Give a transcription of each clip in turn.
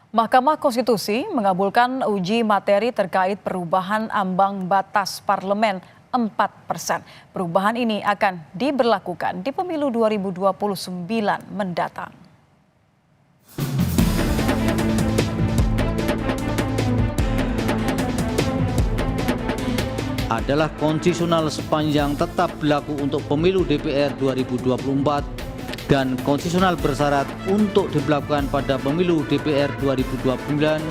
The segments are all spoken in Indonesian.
Mahkamah Konstitusi mengabulkan uji materi terkait perubahan ambang batas parlemen 4%. Perubahan ini akan diberlakukan di pemilu 2029 mendatang. Adalah konstitusional sepanjang tetap berlaku untuk pemilu DPR 2024 dan konstitusional bersyarat untuk diberlakukan pada pemilu DPR 2029.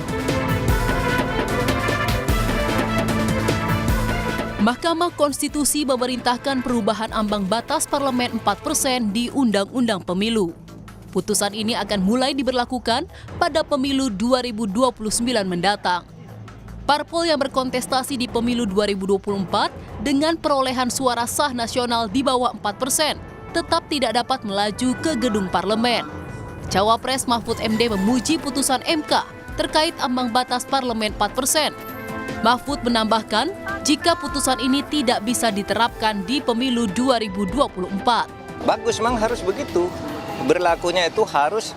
Mahkamah Konstitusi memerintahkan perubahan ambang batas parlemen 4% di Undang-Undang Pemilu. Putusan ini akan mulai diberlakukan pada pemilu 2029 mendatang. Parpol yang berkontestasi di pemilu 2024 dengan perolehan suara sah nasional di bawah 4% tetap tidak dapat melaju ke gedung parlemen. Cawapres Mahfud MD memuji putusan MK terkait ambang batas parlemen 4%. Mahfud menambahkan, jika putusan ini tidak bisa diterapkan di pemilu 2024. Bagus, memang harus begitu. Berlakunya itu harus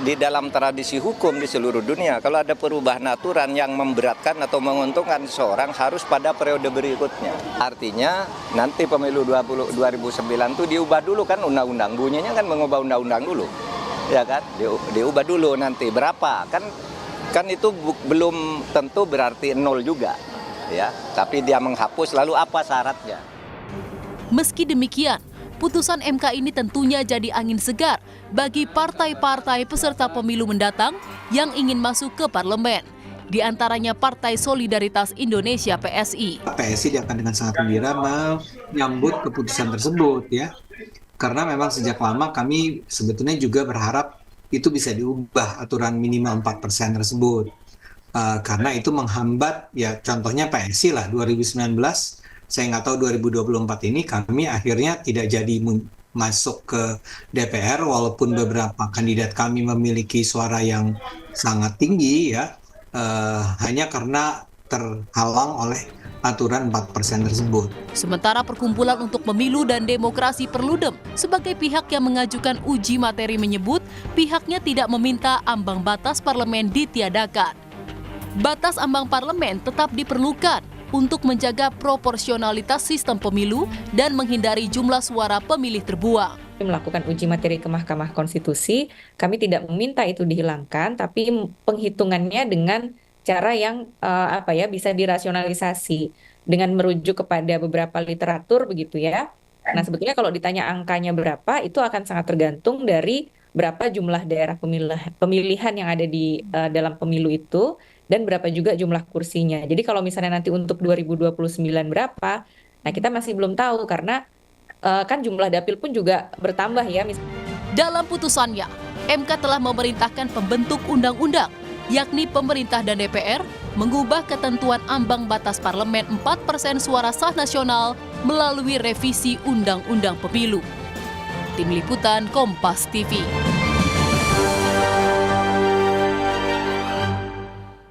di dalam tradisi hukum di seluruh dunia. Kalau ada perubahan aturan yang memberatkan atau menguntungkan seseorang harus pada periode berikutnya. Artinya nanti pemilu 2009 itu diubah dulu kan undang-undang. Bunyinya kan mengubah undang-undang dulu. Ya kan? Diubah dulu nanti berapa? Kan itu belum tentu berarti nol juga. Ya, tapi dia menghapus, lalu apa syaratnya? Meski demikian, putusan MK ini tentunya jadi angin segar bagi partai-partai peserta pemilu mendatang yang ingin masuk ke parlemen. Di antaranya Partai Solidaritas Indonesia (PSI). PSI akan dengan sangat gembira menyambut keputusan tersebut ya. Karena memang sejak lama kami sebetulnya juga berharap itu bisa diubah aturan minimal 4% tersebut. Karena itu menghambat ya, contohnya PSI lah 2019, saya nggak tahu 2024 ini kami akhirnya tidak jadi masuk ke DPR walaupun beberapa kandidat kami memiliki suara yang sangat tinggi ya, hanya karena terhalang oleh aturan 4% tersebut. Sementara Perkumpulan untuk Pemilu dan Demokrasi Perludem sebagai pihak yang mengajukan uji materi menyebut pihaknya tidak meminta ambang batas parlemen ditiadakan. Batas ambang parlemen tetap diperlukan untuk menjaga proporsionalitas sistem pemilu dan menghindari jumlah suara pemilih terbuang. Melakukan uji materi ke Mahkamah Konstitusi, kami tidak meminta itu dihilangkan, tapi penghitungannya dengan cara yang bisa dirasionalisasi dengan merujuk kepada beberapa literatur begitu ya. Nah, sebetulnya kalau ditanya angkanya berapa, itu akan sangat tergantung dari berapa jumlah daerah pemilihan yang ada di dalam pemilu itu, dan berapa juga jumlah kursinya. Jadi kalau misalnya nanti untuk 2029 berapa, nah kita masih belum tahu karena kan jumlah dapil pun juga bertambah ya. Dalam putusannya, MK telah memerintahkan pembentuk undang-undang, yakni pemerintah dan DPR, mengubah ketentuan ambang batas parlemen 4% suara sah nasional melalui revisi Undang-Undang Pemilu. Tim Liputan Kompas TV.